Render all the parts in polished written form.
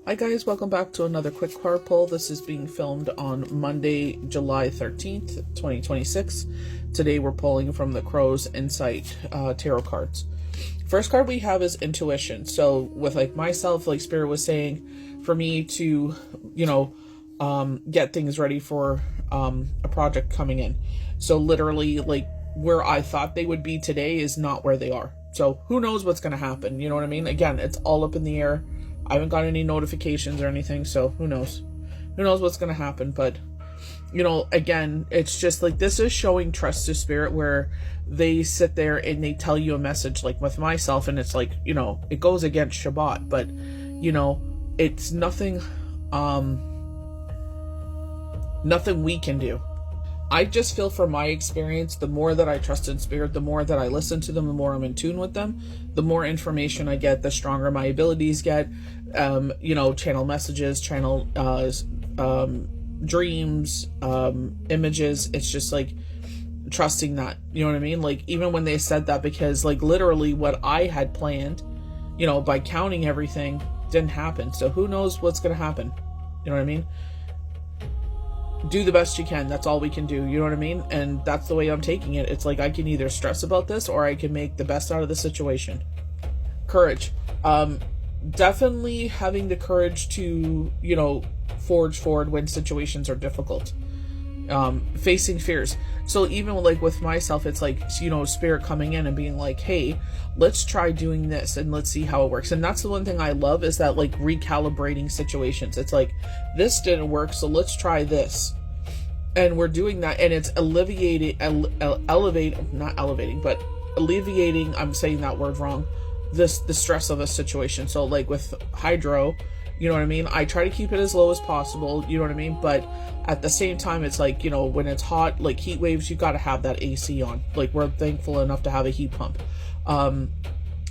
Hi guys, welcome back to another quick card pull. This is being filmed on Monday, July 13th, 2026. Today we're pulling from the Crow's Insight tarot cards. First card we have is intuition. So with like myself, like Spirit was saying, for me to, get things ready for a project coming in. So literally like where I thought they would be today is not where they are. So who knows what's going to happen? You know what I mean? Again, it's all up in the air. I haven't got any notifications or anything, so who knows? Who knows what's going to happen? But, again, it's just like this is showing trust to Spirit where they sit there and they tell you a message, like with myself, and it's like, it goes against Shabbat, but, it's nothing, nothing we can do. I just feel from my experience, the more that I trust in Spirit, the more that I listen to them, the more I'm in tune with them, the more information I get, the stronger my abilities get, channel messages, channel dreams, images. It's just like trusting that, you know what I mean? Like even when they said that, because like literally what I had planned, by counting everything didn't happen. So who knows what's going to happen? You know what I mean? Do the best you can. That's all we can do. You know what I mean? And that's the way I'm taking it. It's like I can either stress about this or I can make the best out of the situation. Courage. Definitely having the courage to, forge forward when situations are difficult. Facing fears. So even like with myself, it's like, Spirit coming in and being like, hey, let's try doing this and let's see how it works. And that's the one thing I love is that like recalibrating situations. It's like, this didn't work, so let's try this. And we're doing that, and it's alleviating, I'm saying that word wrong, the stress of a situation. So like with hydro, you know what I mean? I try to keep it as low as possible, you know what I mean? But at the same time, it's like, when it's hot, like heat waves, you got to have that AC on. Like we're thankful enough to have a heat pump.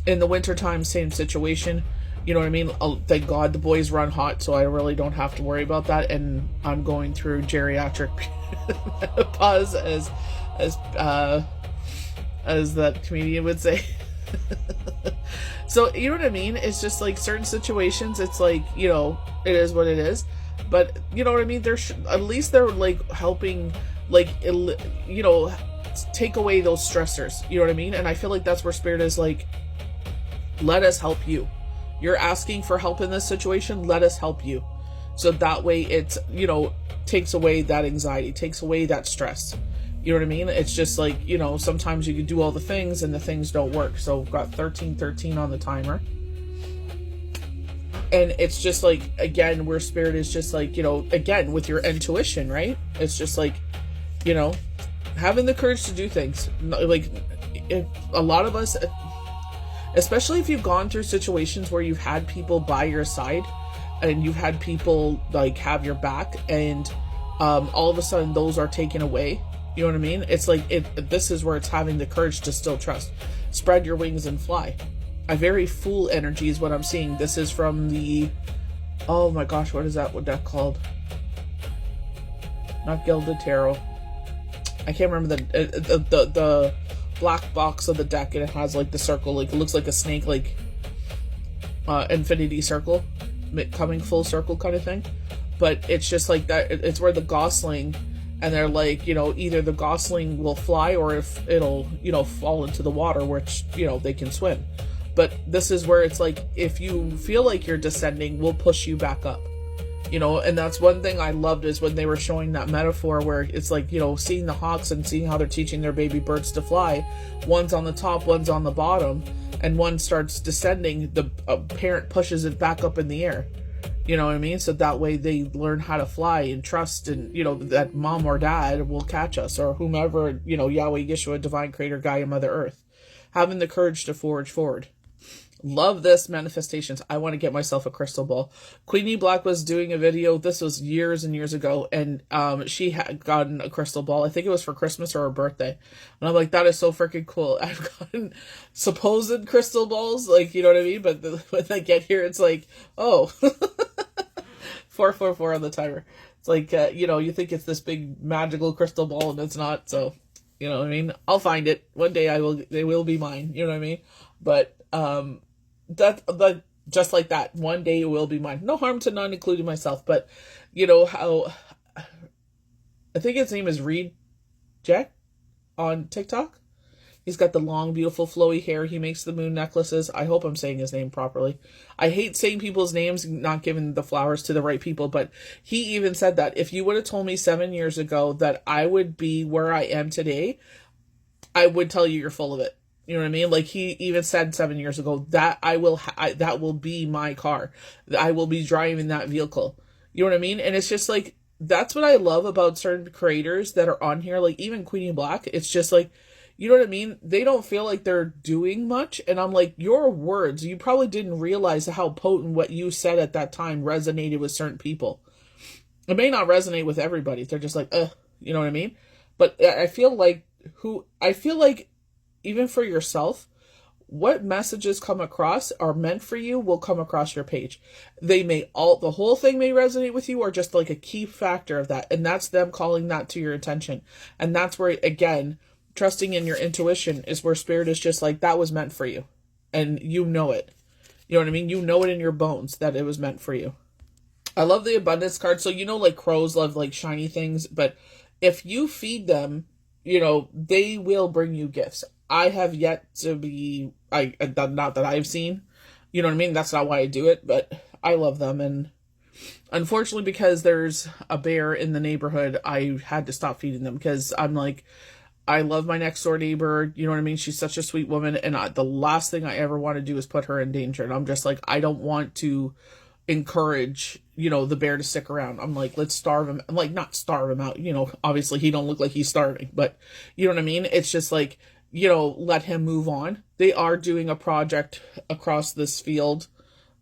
In the wintertime, same situation. You know what I mean? Thank God the boys run hot, so I really don't have to worry about that. And I'm going through geriatric menopause, as that comedian would say. So, you know what I mean? It's just like certain situations, it's like, it is what it is. But, you know what I mean? At least they're like helping, like, take away those stressors. You know what I mean? And I feel like that's where Spirit is like, let us help you. You're asking for help in this situation, let us help you. So that way it's, takes away that anxiety, takes away that stress. You know what I mean? It's just like, sometimes you can do all the things and the things don't work. So we've got 1313 on the timer. And it's just like, again, where Spirit is just like, again, with your intuition, right? It's just like, having the courage to do things. Like, a lot of us, especially if you've gone through situations where you've had people by your side and you've had people like have your back, and all of a sudden those are taken away. You know what I mean? It's like, this is where it's having the courage to still trust. Spread your wings and fly. A very Fool energy is what I'm seeing. This is from the, oh my gosh, what is that deck called? Not Gilded Tarot. I can't remember the black box of the deck, and it has like the circle, like it looks like a snake, like infinity circle, coming full circle kind of thing. But it's just like that. It's where the gosling, and they're like, either the gosling will fly or if it'll, fall into the water, which, they can swim. But this is where it's like, if you feel like you're descending, we'll push you back up. And that's one thing I loved is when they were showing that metaphor where it's like, seeing the hawks and seeing how they're teaching their baby birds to fly. One's on the top, one's on the bottom, and one starts descending. The parent pushes it back up in the air. You know what I mean? So that way they learn how to fly and trust, and, that mom or dad will catch us, or whomever, Yahweh, Yeshua, Divine Creator, Gaia, Mother Earth. Having the courage to forge forward. Love this manifestations. I want to get myself a crystal ball. Queenie Black was doing a video. This was years and years ago. And she had gotten a crystal ball. I think it was for Christmas or her birthday. And I'm like, that is so freaking cool. I've gotten supposed crystal balls. Like, you know what I mean? But when I get here, it's like, oh, 444 on the timer. It's like, you think it's this big magical crystal ball and it's not. So, you know what I mean? I'll find it. One day they will be mine. You know what I mean? But, Just like that. One day it will be mine. No harm to none, including myself. But you know how, I think his name is Reed Jack on TikTok. He's got the long, beautiful, flowy hair. He makes the moon necklaces. I hope I'm saying his name properly. I hate saying people's names, not giving the flowers to the right people, but he even said that if you would have told me 7 years ago that I would be where I am today, I would tell you you're full of it. You know what I mean? Like he even said 7 years ago that that will be my car. I will be driving that vehicle. You know what I mean? And it's just like, that's what I love about certain creators that are on here. Like even Queenie Black, it's just like, you know what I mean? They don't feel like they're doing much. And I'm like, your words, you probably didn't realize how potent what you said at that time resonated with certain people. It may not resonate with everybody. They're just like, you know what I mean? But I feel like even for yourself, what messages come across are meant for you will come across your page. The whole thing may resonate with you, or just like a key factor of that. And that's them calling that to your attention. And that's where, again, trusting in your intuition is where Spirit is just like, that was meant for you. And you know it. You know what I mean? You know it in your bones that it was meant for you. I love the abundance card. So, you know, like crows love like shiny things, but if you feed them, you know, they will bring you gifts. I have yet to be, not that I've seen, you know what I mean? That's not why I do it, but I love them. And unfortunately, because there's a bear in the neighborhood, I had to stop feeding them because I'm like, I love my next door neighbor. You know what I mean? She's such a sweet woman. And the last thing I ever want to do is put her in danger. And I'm just like, I don't want to encourage, you know, the bear to stick around. I'm like, let's starve him. I'm like, not starve him out. You know, obviously he don't look like he's starving, but you know what I mean? It's just like, you know, let him move on. They are doing a project across this field,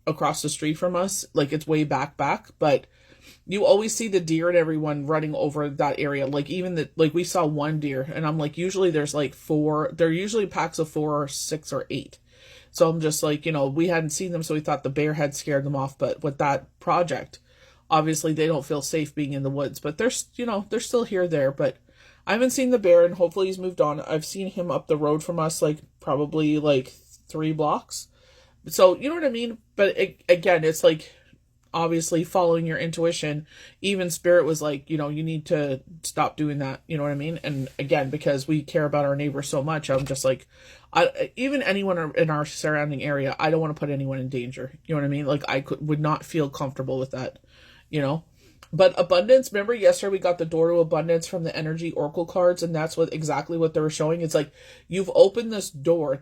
across the street from us. Like it's way back, but you always see the deer and everyone running over that area. Like even we saw one deer and I'm like, usually there's like they're usually packs of 4 or 6 or 8. So I'm just like, you know, we hadn't seen them. So we thought the bear had scared them off. But with that project, obviously they don't feel safe being in the woods, but they're still there. But I haven't seen the bear and hopefully he's moved on. I've seen him up the road from us, like probably like 3 blocks. So, you know what I mean? But again, it's like, obviously following your intuition. Even Spirit was like, you know, you need to stop doing that. You know what I mean? And again, because we care about our neighbors so much, I'm just like, even anyone in our surrounding area, I don't want to put anyone in danger. You know what I mean? Like would not feel comfortable with that, you know? But abundance, remember yesterday we got the door to abundance from the energy oracle cards, and that's exactly what they were showing. It's like, you've opened this door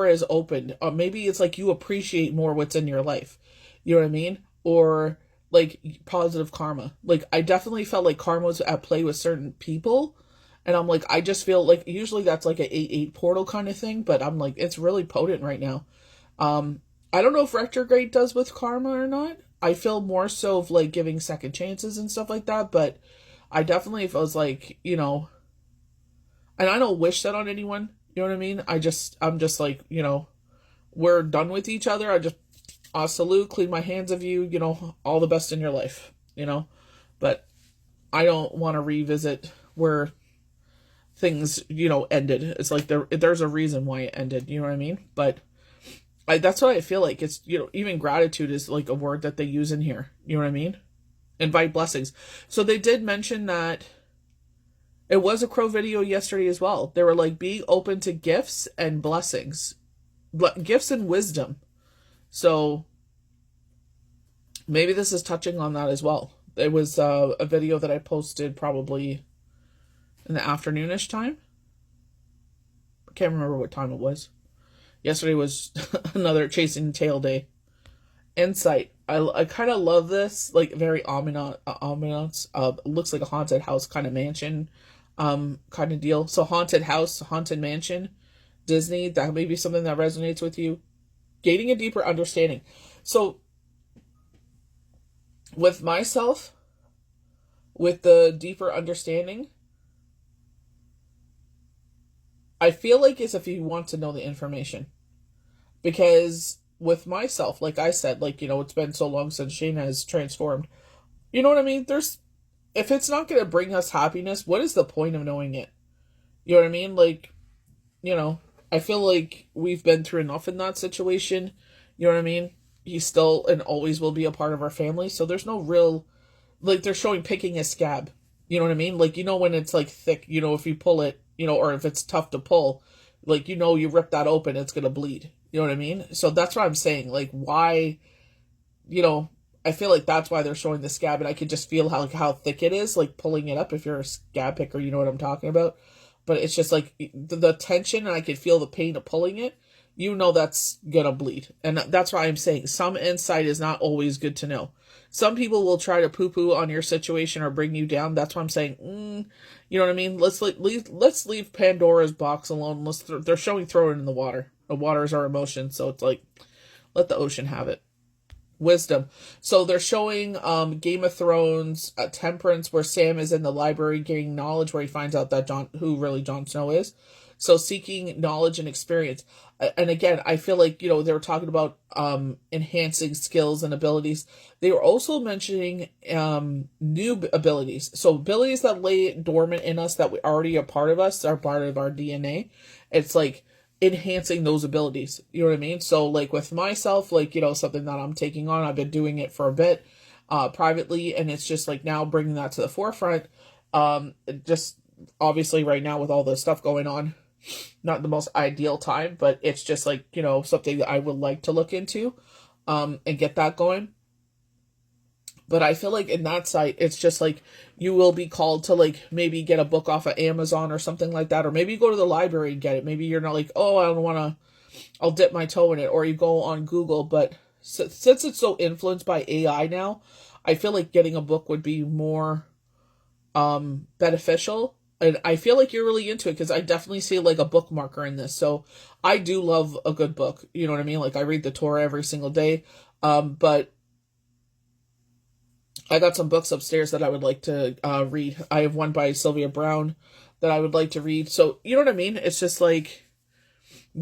is opened. Maybe it's like you appreciate more what's in your life. You know what I mean? Or like positive karma. Like I definitely felt like karma was at play with certain people. And I'm like, I just feel like usually that's like an 8-8 portal kind of thing. But I'm like, it's really potent right now. I don't know if retrograde does with karma or not. I feel more so of like giving second chances and stuff like that. But I definitely was like, you know, and I don't wish that on anyone. You know what I mean? I'm just like, you know, we're done with each other. I salute, clean my hands of you, you know, all the best in your life, you know, but I don't want to revisit where things, you know, ended. It's like there's a reason why it ended, you know what I mean? But that's what I feel like. It's, you know, even gratitude is like a word that they use in here, you know what I mean? Invite blessings. So they did mention that it was a crow video yesterday as well. They were like, be open to gifts and blessings, gifts and wisdom. So maybe this is touching on that as well. It was a video that I posted probably in the afternoonish time. I can't remember what time it was. Yesterday was another chasing tail day. Insight. I kind of love this, like very ominous. Looks like a haunted house kind of mansion kind of deal. So haunted house, haunted mansion, Disney, that may be something that resonates with you. Gaining a deeper understanding. So, with myself, with the deeper understanding, I feel like it's if you want to know the information. Because with myself, like I said, like, you know, it's been so long since Shane has transformed. You know what I mean? If it's not going to bring us happiness, what is the point of knowing it? You know what I mean? Like, you know, I feel like we've been through enough in that situation. You know what I mean? he's still and always will be a part of our family. So there's no real, like, they're showing picking a scab. You know what I mean? Like, when it's like thick, if you pull it, or if it's tough to pull, like, you rip that open, it's going to bleed. You know what I mean? So that's what I'm saying. Like, why, I feel like that's why they're showing the scab, and I could just feel how thick it is, like pulling it up. If you're a scab picker, you know what I'm talking about. But it's just like the tension, and I could feel the pain of pulling it. That's gonna bleed, and that's why I'm saying some insight is not always good to know. Some people will try to poo-poo on your situation or bring you down. That's why I'm saying, you know what I mean? Let's leave Pandora's box alone. They're showing throw it in the water. The water is our emotion, so it's like, let the ocean have it. Wisdom. So they're showing Game of Thrones, Temperance, where Sam is in the library gaining knowledge, where he finds out that who really Jon Snow is. So seeking knowledge and experience. And again, I feel like, they were talking about enhancing skills and abilities. They were also mentioning new abilities. So abilities that lay dormant in us, that we already are part of us, are part of our DNA. It's like enhancing those abilities. You know what I mean? So like with myself, like, something that I'm taking on, I've been doing it for a bit privately, and it's just like now bringing that to the forefront. Just obviously right now with all the stuff going on, not the most ideal time, but it's just like, something that I would like to look into and get that going. But I feel like in that site, it's just like you will be called to like maybe get a book off of Amazon or something like that. Or maybe you go to the library and get it. Maybe you're not like, oh, I don't want to, I'll dip my toe in it. Or you go on Google. But since it's so influenced by AI now, I feel like getting a book would be more beneficial. And I feel like you're really into it, because I definitely see like a bookmarker in this. So I do love a good book. You know what I mean? Like I read the Torah every single day. But I got some books upstairs that I would like to read. I have one by Sylvia Brown that I would like to read. So, you know what I mean? It's just like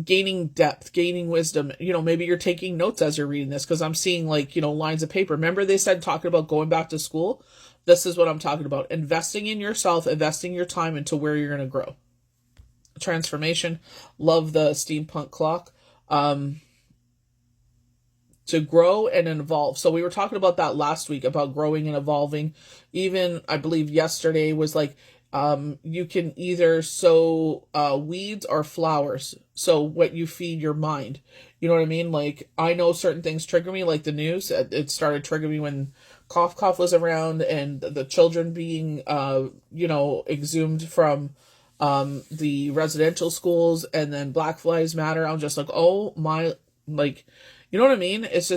gaining depth, gaining wisdom. Maybe you're taking notes as you're reading this, because I'm seeing like, lines of paper. Remember they said talking about going back to school? This is what I'm talking about. Investing in yourself, investing your time into where you're going to grow. Transformation. Love the steampunk clock. To grow and evolve. So we were talking about that last week, about growing and evolving. Even, I believe yesterday was like, you can either sow weeds or flowers. So what you feed your mind. You know what I mean? Like, I know certain things trigger me, like the news. It started triggering me when cough was around, and the children being, exhumed from the residential schools, and then Black Lives Matter. I'm just like, oh my, like, you know what I mean? It's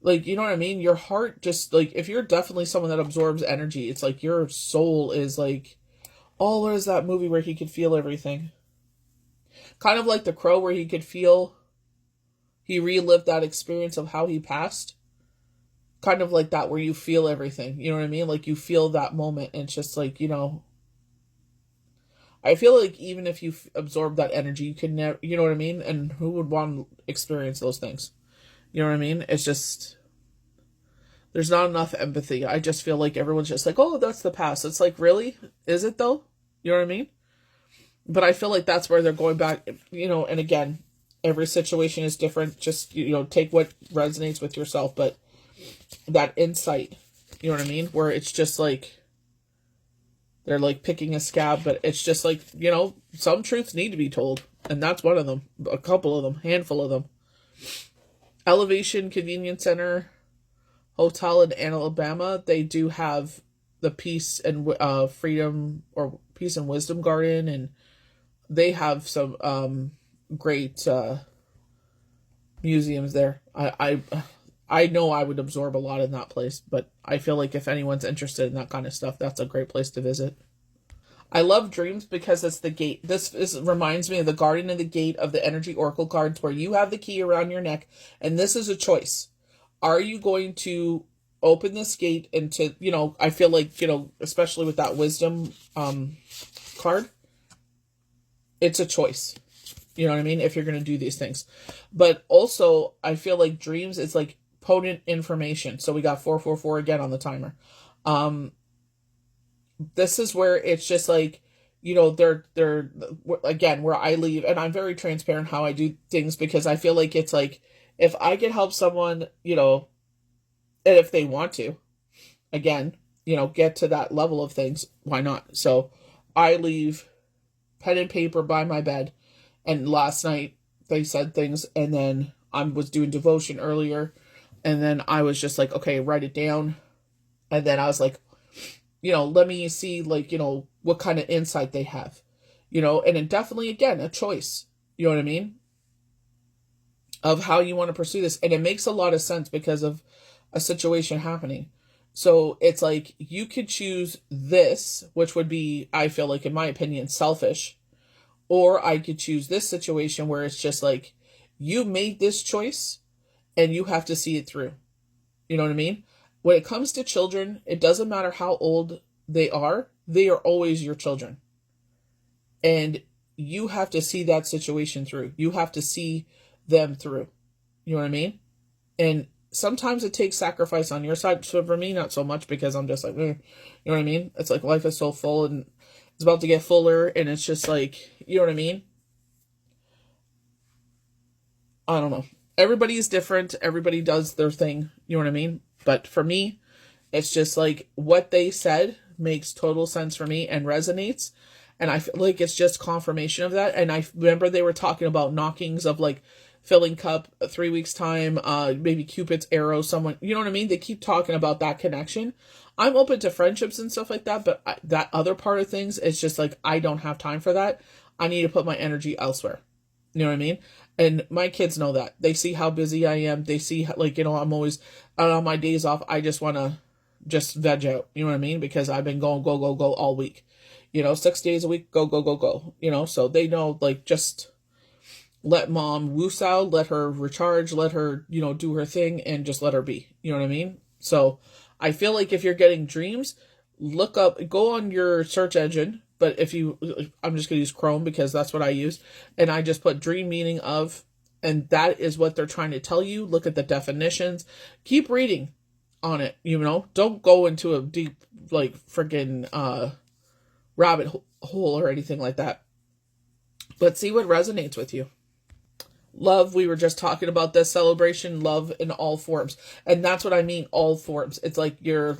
like, you know what I mean? Your heart just, like, if you're definitely someone that absorbs energy, it's like your soul is like, oh, what is that movie where he could feel everything? Kind of like The Crow, where he relived that experience of how he passed. Kind of like that, where you feel everything. You know what I mean? Like you feel that moment, and it's just like, I feel like even if you absorb that energy, you can never, you know what I mean? And who would want to experience those things? You know what I mean? It's just, there's not enough empathy. I just feel like everyone's just like, oh, that's the past. It's like, really? Is it though? You know what I mean? But I feel like that's where they're going back, and again, every situation is different. Just, take what resonates with yourself. But that insight, you know what I mean? Where it's just like, they're like picking a scab, but it's just like, some truths need to be told. And that's one of them. A couple of them. Handful of them. Elevation Convenience Center Hotel in Alabama. They do have the Peace and Freedom, or Peace and Wisdom Garden. And they have some great museums there. I know I would absorb a lot in that place, but I feel like if anyone's interested in that kind of stuff, that's a great place to visit. I love dreams because it's the gate. This reminds me of the Guardian of the Gate of the Energy Oracle cards, where you have the key around your neck, and this is a choice. Are you going to open this gate into, I feel like, especially with that wisdom card, it's a choice. You know what I mean? If you're going to do these things. But also, I feel like dreams is like potent information. So we got 444 again on the timer. This is where it's just like, they're again, where I leave, and I'm very transparent how I do things, because I feel like it's like, If I can help someone, and if they want to, again, get to that level of things, why not? So I leave pen and paper by my bed. And last night they said things, and then I was doing devotion earlier, and then I was just like, okay, write it down. And then I was like, let me see, like, what kind of insight they have, and then definitely, again, a choice, you know what I mean, of how you want to pursue this. And it makes a lot of sense because of a situation happening. So it's like, you could choose this, which would be, I feel like, in my opinion, selfish, or I could choose this situation where it's just like, you made this choice and you have to see it through. You know what I mean? When it comes to children, it doesn't matter how old they are always your children. And you have to see that situation through. You have to see them through. You know what I mean? And sometimes it takes sacrifice on your side. So for me, not so much, because I'm just like, you know what I mean? It's like life is so full and it's about to get fuller. And it's just like, you know what I mean? I don't know. Everybody is different. Everybody does their thing. You know what I mean? But for me, it's just like what they said makes total sense for me and resonates. And I feel like it's just confirmation of that. And I remember they were talking about knockings of like filling cup 3 weeks time, maybe Cupid's arrow, someone, you know what I mean? They keep talking about that connection. I'm open to friendships and stuff like that. But that other part of things, it's just like, I don't have time for that. I need to put my energy elsewhere. You know what I mean? And my kids know that. They see how busy I am. They see, like, I'm always, on my days off, I just want to just veg out. You know what I mean? Because I've been going, go, go, go all week. 6 days a week, go, go, go, go. So they know, like, just let mom woosah, let her recharge, let her, do her thing, and just let her be. You know what I mean? So I feel like if you're getting dreams, look up, go on your search engine. But I'm just going to use Chrome because that's what I use. And I just put dream meaning of, and that is what they're trying to tell you. Look at the definitions. Keep reading on it, Don't go into a deep, like, friggin' rabbit hole or anything like that. But see what resonates with you. Love, we were just talking about this celebration, love in all forms. And that's what I mean, all forms. It's like your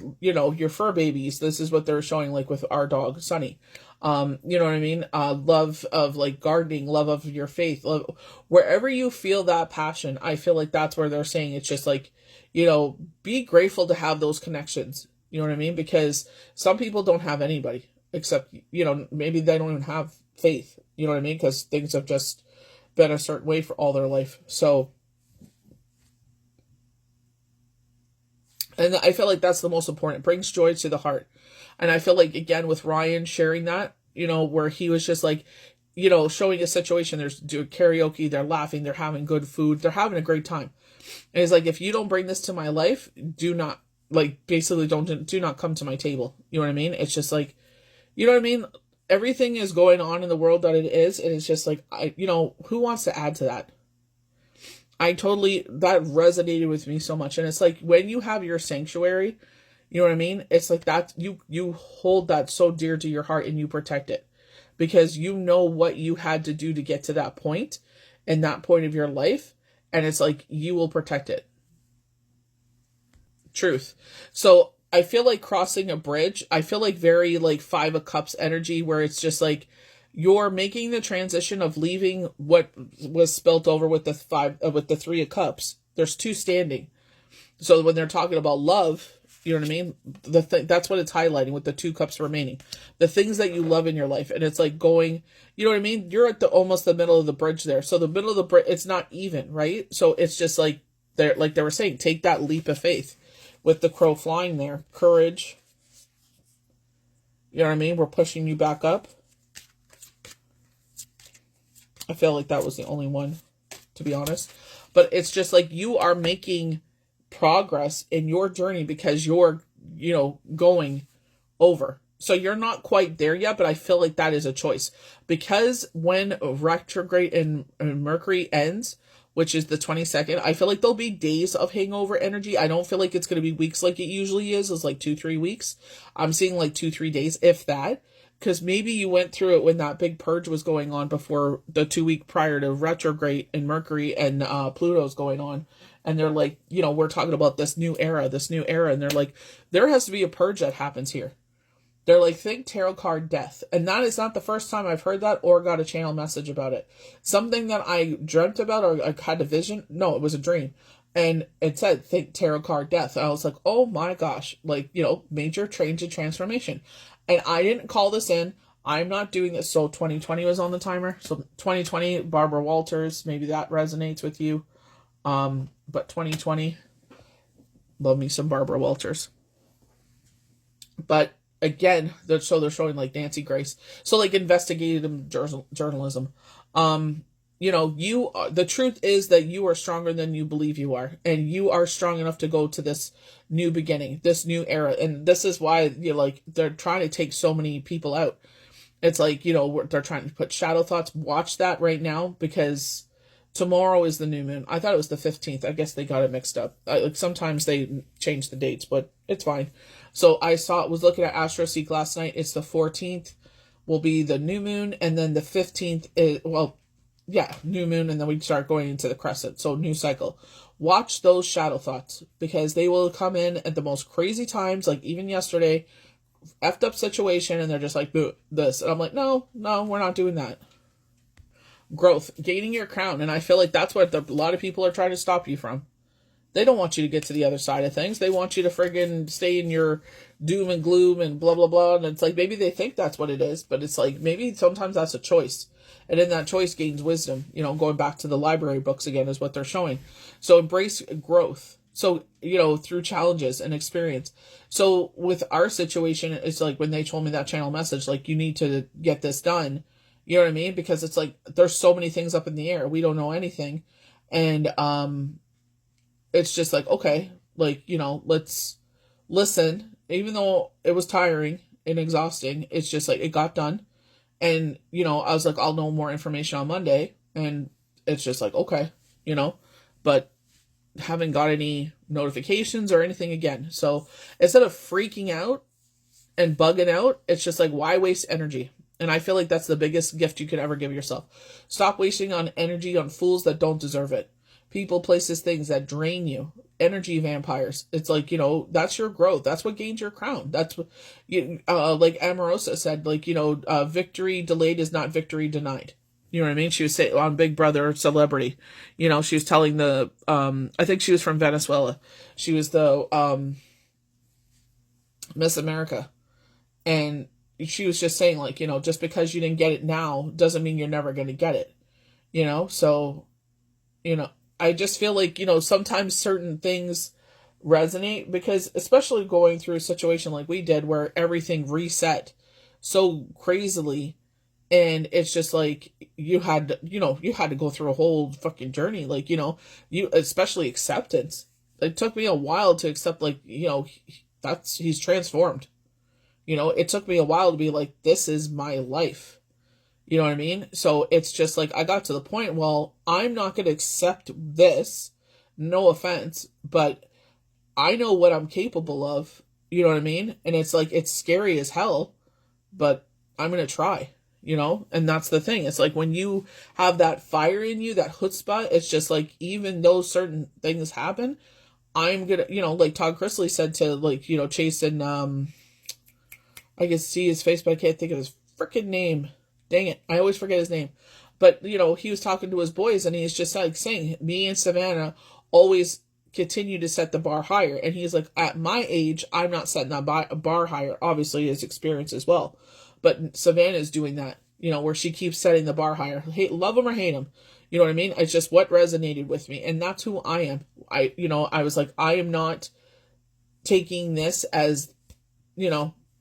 fur babies. This is what they're showing, like with our dog, Sunny. You know what I mean? Love of like gardening, love of your faith, love, wherever you feel that passion. I feel like that's where they're saying it's just like, be grateful to have those connections. You know what I mean? Because some people don't have anybody except, maybe they don't even have faith. You know what I mean? Because things have just been a certain way for all their life. So, and I feel like that's the most important. It brings joy to the heart. And I feel like, again, with Ryan sharing that, where he was just like, showing a situation, there's doing karaoke, they're laughing, they're having good food, they're having a great time. And he's like, if you don't bring this to my life, do not, like, basically do not come to my table. You know what I mean? It's just like, you know what I mean? Everything is going on in the world that it is, and it's just like, who wants to add to that? That resonated with me so much. And it's like, when you have your sanctuary, you know what I mean? It's like that, you hold that so dear to your heart and you protect it. Because you know what you had to do to get to that point, and that point of your life, and it's like, you will protect it. Truth. So, I feel like crossing a bridge, I feel like very like 5 of Cups energy, where it's just like you're making the transition of leaving what was spilt over with the 3 of Cups. There's 2 standing. So when they're talking about love, you know what I mean? That's what it's highlighting with the 2 cups remaining. The things that you love in your life. And it's like going, you know what I mean? You're at almost the middle of the bridge there. So the middle of the bridge, it's not even, right? So it's just like they were saying, take that leap of faith. With the crow flying there. Courage. You know what I mean? We're pushing you back up. I feel like that was the only one, to be honest. But it's just like you are making progress in your journey because you're, going over. So you're not quite there yet, but I feel like that is a choice. Because when retrograde in Mercury ends, which is the 22nd, I feel like there'll be days of hangover energy. I don't feel like it's going to be weeks like it usually is. It's like 2-3 weeks. I'm seeing like 2-3 days, if that. Because maybe you went through it when that big purge was going on before the 2 week prior to retrograde and Mercury and Pluto's going on. And they're like, we're talking about this new era. And they're like, there has to be a purge that happens here. They're like, think tarot card death. And that is not the first time I've heard that or got a channel message about it. Something that I dreamt about or I had a vision. No, it was a dream. And it said, think tarot card death. And I was like, oh my gosh, like, major change and transformation. And I didn't call this in. I'm not doing this. So 2020 was on the timer. So 2020, Barbara Walters, maybe that resonates with you. But 2020, love me some Barbara Walters. But again, they're showing like Nancy Grace. So like investigative journalism. The truth is that you are stronger than you believe you are. And you are strong enough to go to this new beginning, this new era. And this is why they're trying to take so many people out. It's like, they're trying to put shadow thoughts. Watch that right now, because tomorrow is the new moon. I thought it was the 15th. I guess they got it mixed up. Sometimes they change the dates, but it's fine. So I was looking at AstroSeek last night. It's the 14th will be the new moon. And then the 15th is, new moon. And then we start going into the crescent. So new cycle. Watch those shadow thoughts, because they will come in at the most crazy times. Like even yesterday, effed up situation. And they're just like, boo, this. And I'm like, no, we're not doing that. Growth, gaining your crown. And I feel like that's what a lot of people are trying to stop you from. They don't want you to get to the other side of things. They want you to friggin' stay in your doom and gloom and blah, blah, blah. And it's like, maybe they think that's what it is, but it's like, maybe sometimes that's a choice. And in that choice gains wisdom. Going back to the library books again is what they're showing. So embrace growth. So, through challenges and experience. So with our situation, it's like when they told me that channel message, like, you need to get this done. You know what I mean? Because it's like, there's so many things up in the air. We don't know anything. And, it's just like, okay, like, let's listen. Even though it was tiring and exhausting, it's just like, it got done. And, I was like, I'll know more information on Monday. And it's just like, okay, but haven't got any notifications or anything again. So instead of freaking out and bugging out, it's just like, why waste energy? And I feel like that's the biggest gift you could ever give yourself. Stop wasting on energy on fools that don't deserve it. People, places, things that drain you. Energy vampires. It's like, that's your growth. That's what gains your crown. That's what, like Amorosa said, like, victory delayed is not victory denied. You know what I mean? She was saying on Big Brother Celebrity, she was telling I think she was from Venezuela. She was the Miss America. And she was just saying, like, just because you didn't get it now doesn't mean you're never going to get it. So, I just feel like, sometimes certain things resonate, because especially going through a situation like we did where everything reset so crazily, and it's just like you had to go through a whole fucking journey, like, especially acceptance. It took me a while to accept, like, he's transformed. It took me a while to be like, this is my life. You know what I mean? So it's just like, I got to the point, well, I'm not going to accept this. No offense, but I know what I'm capable of. You know what I mean? And it's like, it's scary as hell, but I'm going to try, and that's the thing. It's like when you have that fire in you, that chutzpah, it's just like, even though certain things happen, I'm going to, like Todd Chrisley said to, like, Chase and, I can see his face, but I can't think of his freaking name. Dang it. I always forget his name. But, he was talking to his boys, and he's just like saying, me and Savannah always continue to set the bar higher. And he's like, at my age, I'm not setting that bar higher. Obviously, his experience as well. But Savannah is doing that, where she keeps setting the bar higher. Love him or hate him. You know what I mean? It's just what resonated with me. And that's who I am. I was like, I am not taking this as,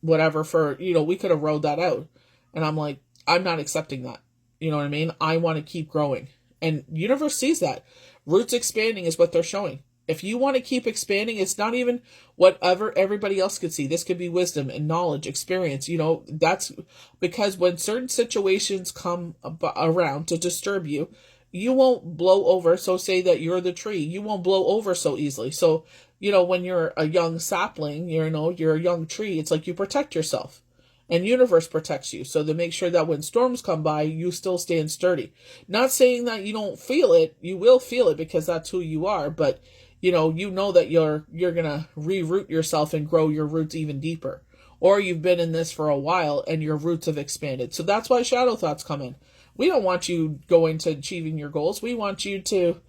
whatever for, we could have rolled that out. And I'm like, I'm not accepting that. You know what I mean? I want to keep growing. And universe sees that. Roots expanding is what they're showing. If you want to keep expanding, it's not even whatever everybody else could see. This could be wisdom and knowledge, experience. That's because when certain situations come around to disturb you, you won't blow over. So say that you're the tree. You won't blow over so easily. So, when you're a young sapling, you're a young tree, it's like you protect yourself. And universe protects you. So to make sure that when storms come by, you still stand sturdy. Not saying that you don't feel it. You will feel it because that's who you are. But, you know that you're going to reroot yourself and grow your roots even deeper. Or you've been in this for a while and your roots have expanded. So that's why shadow thoughts come in. We don't want you going to achieving your goals. We want you to,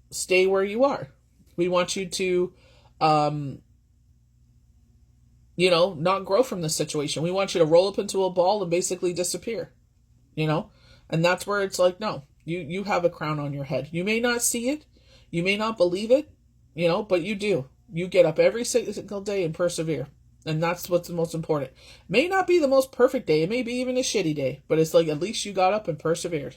stay where you are. We want you to, not grow from this situation. We want you to roll up into a ball and basically disappear, And that's where it's like, no, you have a crown on your head. You may not see it. You may not believe it, but you do. You get up every single day and persevere. And that's what's the most important. May not be the most perfect day. It may be even a shitty day. But it's like, at least you got up and persevered.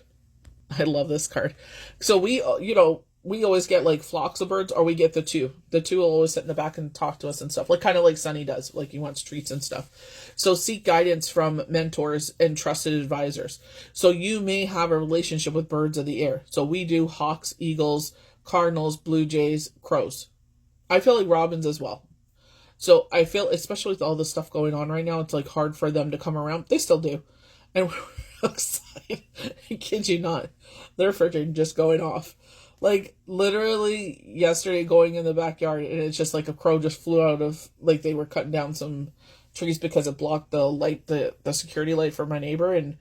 I love this card. So we always get like flocks of birds, or we get the two. The two will always sit in the back and talk to us and stuff. Like kind of like Sunny does. Like he wants treats and stuff. So seek guidance from mentors and trusted advisors. So you may have a relationship with birds of the air. So we do hawks, eagles, cardinals, blue jays, crows. I feel like robins as well. So I feel, especially with all the stuff going on right now, it's like hard for them to come around. They still do. And we're outside. I kid you not. They're freaking just going off. Like literally yesterday going in the backyard and it's just like a crow just flew out of, like they were cutting down some trees because it blocked the light, the security light for my neighbor, and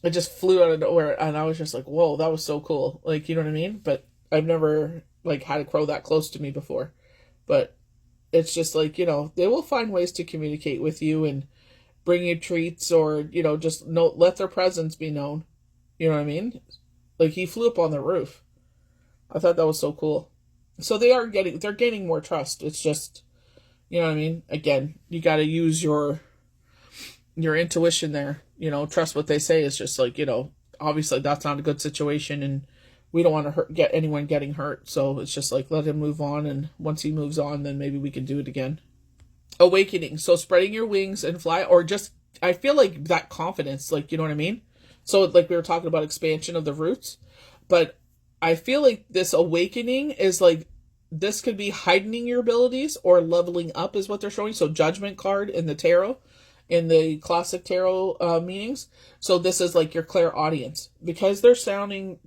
it just flew out of nowhere. And I was just like, whoa, that was so cool. Like, you know what I mean? But I've never like had a crow that close to me before. But it's just like, they will find ways to communicate with you and bring you treats, or, just let their presence be known. You know what I mean? Like he flew up on the roof. I thought that was so cool. So they're gaining more trust. It's just, you know what I mean? Again, you got to use your intuition there, trust what they say. Is just like, obviously that's not a good situation and we don't want to get anyone getting hurt. So it's just like, let him move on. And once he moves on, then maybe we can do it again. Awakening. So spreading your wings and fly, or just, I feel like that confidence, like, you know what I mean? So like we were talking about expansion of the roots, but I feel like this awakening is like, this could be heightening your abilities or leveling up is what they're showing. So Judgment card in the tarot, in the classic tarot meanings. So this is like your clairaudience, because they're sounding,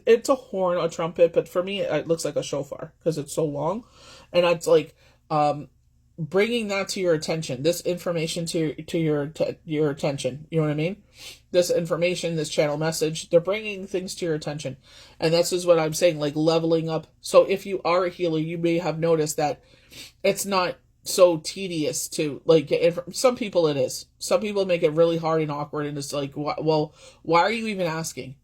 it's a horn, a trumpet, but for me it looks like a shofar because it's so long. And it's like bringing that to your attention, this information to your attention. You know what I mean? This information, this channel message, they're bringing things to your attention. And this is what I'm saying, like leveling up. So if you are a healer, you may have noticed that it's not so tedious to like get some people it is. Some people make it really hard and awkward, and it's like, well, why are you even asking?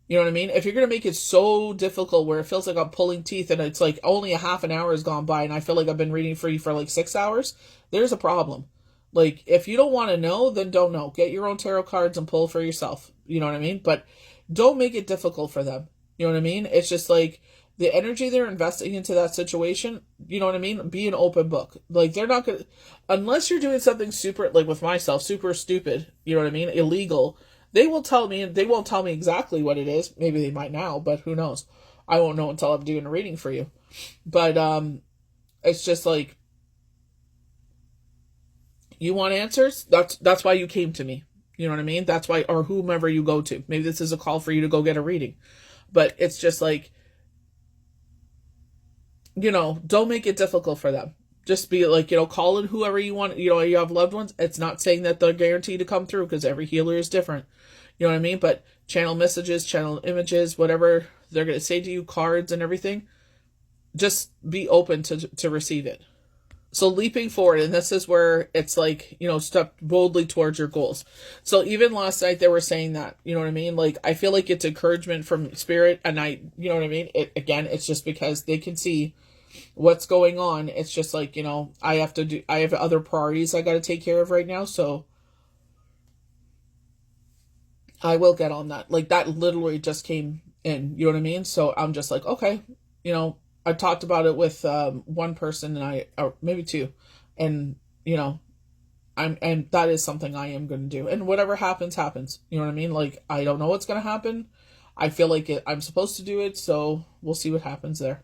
You know what I mean? If you're going to make it so difficult where it feels like I'm pulling teeth and it's like only a half an hour has gone by and I feel like I've been reading for you for like 6 hours, there's a problem. Like, if you don't want to know, then don't know. Get your own tarot cards and pull for yourself. You know what I mean? But don't make it difficult for them. You know what I mean? It's just like the energy they're investing into that situation. You know what I mean? Be an open book. Like, they're not going to, unless you're doing something super, like with myself, super stupid, you know what I mean? Illegal. They won't tell me exactly what it is. Maybe they might now, but who knows? I won't know until I'm doing a reading for you. But it's just like, you want answers? That's why you came to me. You know what I mean? That's why, or whomever you go to. Maybe this is a call for you to go get a reading. But it's just like, don't make it difficult for them. Just be like, call in whoever you want. You have loved ones. It's not saying that they're guaranteed to come through because every healer is different. You know what I mean? But channel messages, channel images, whatever they're going to say to you, cards and everything, just be open to receive it. So leaping forward, and this is where it's like, step boldly towards your goals. So even last night they were saying that, you know what I mean? Like, I feel like it's encouragement from spirit, and you know what I mean? It's just because they can see what's going on. It's just like, I have other priorities I got to take care of right now. So I will get on that. Like, that literally just came in, you know what I mean? So I'm just like, okay, I talked about it with one person or maybe two, and and that is something I am going to do, and whatever happens, happens. You know what I mean? Like, I don't know what's going to happen. I feel like I'm supposed to do it, so we'll see what happens there.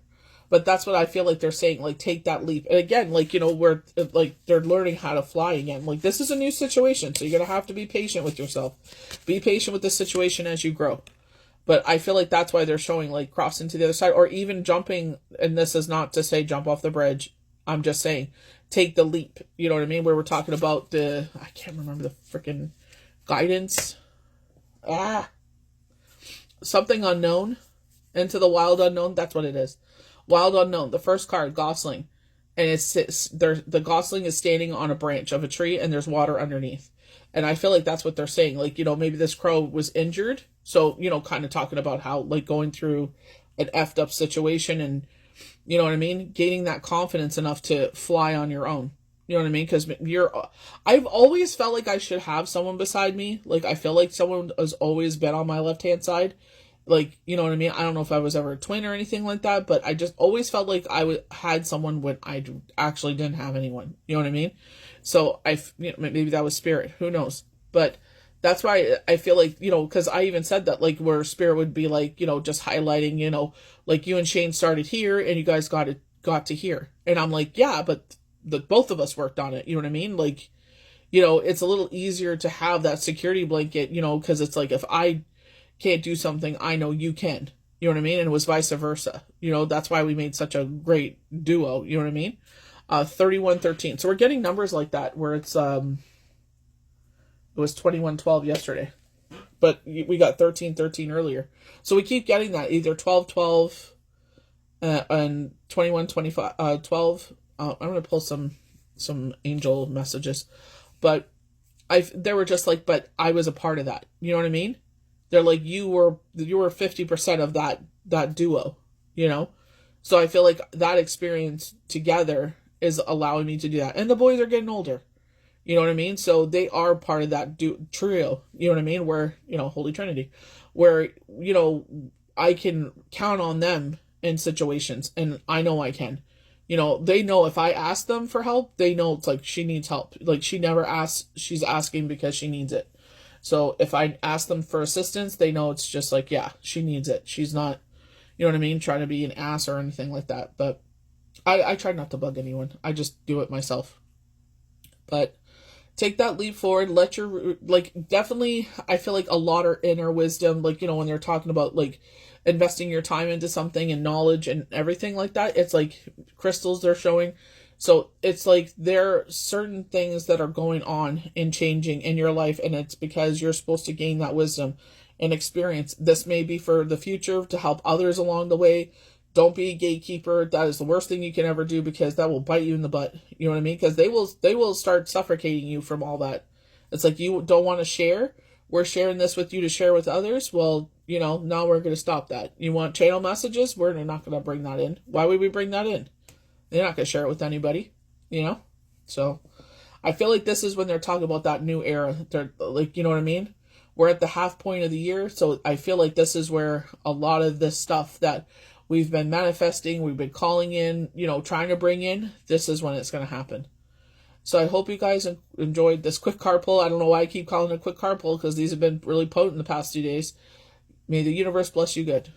But that's what I feel like they're saying, like, take that leap. And again, like, where, like, they're learning how to fly again. Like, this is a new situation, so you're going to have to be patient with yourself. Be patient with this situation as you grow. But I feel like that's why they're showing, like, crossing to the other side, or even jumping, and this is not to say jump off the bridge. I'm just saying, take the leap. You know what I mean? Where we're talking about I can't remember the freaking guidance. Something unknown. Into the wild unknown. That's what it is. Wild unknown. The first card, Gosling. And the Gosling is standing on a branch of a tree and there's water underneath. And I feel like that's what they're saying. Like, maybe this crow was injured. So, kind of talking about how, like, going through an effed up situation and, you know what I mean? Gaining that confidence enough to fly on your own. You know what I mean? Because I've always felt like I should have someone beside me. Like, I feel like someone has always been on my left-hand side. Like, you know what I mean? I don't know if I was ever a twin or anything like that, but I just always felt like I had someone when I actually didn't have anyone. You know what I mean? So maybe that was spirit. Who knows? But that's why I feel like, because I even said that, like, where spirit would be like, just highlighting, like you and Shane started here and you guys got to here. And I'm like, yeah, but both of us worked on it. You know what I mean? Like, it's a little easier to have that security blanket, because it's like, if I can't do something, I know you can. You know what I mean? And it was vice versa. That's why we made such a great duo. You know what I mean? 3113. So we're getting numbers like that where it's it was 2112 yesterday. But we got 1313 earlier. So we keep getting that, either 1212 and 2125 12. I'm going to pull some angel messages. But they were just like, but I was a part of that. You know what I mean? They're like, you were 50% of that duo, So I feel like that experience together is allowing me to do that. And the boys are getting older. You know what I mean? So they are part of that trio. You know what I mean? Where, Holy Trinity. Where, I can count on them in situations. And I know I can. They know if I ask them for help, they know it's like she needs help. Like, she never asks. She's asking because she needs it. So if I ask them for assistance, they know it's just like, yeah, she needs it. She's not, you know what I mean, trying to be an ass or anything like that. But I try not to bug anyone. I just do it myself. But take that leap forward. Let your, like, definitely, I feel like a lot of inner wisdom, like, when they're talking about, like, investing your time into something and knowledge and everything like that, it's like crystals they're showing. So it's like there are certain things that are going on and changing in your life, and it's because you're supposed to gain that wisdom and experience. This may be for the future to help others along the way. Don't be a gatekeeper. That is the worst thing you can ever do, because that will bite you in the butt. You know what I mean? Because they will start suffocating you from all that. It's like, you don't want to share. We're sharing this with you to share with others. Well, now we're going to stop that. You want channel messages? We're not going to bring that in. Why would we bring that in? They're not going to share it with anybody, So I feel like this is when they're talking about that new era. They're like, you know what I mean? We're at the half point of the year. So I feel like this is where a lot of this stuff that we've been manifesting, we've been calling in, trying to bring in, this is when it's going to happen. So I hope you guys enjoyed this quick card pull. I don't know why I keep calling it a quick card pull, because these have been really potent the past 2 days. May the universe bless you good.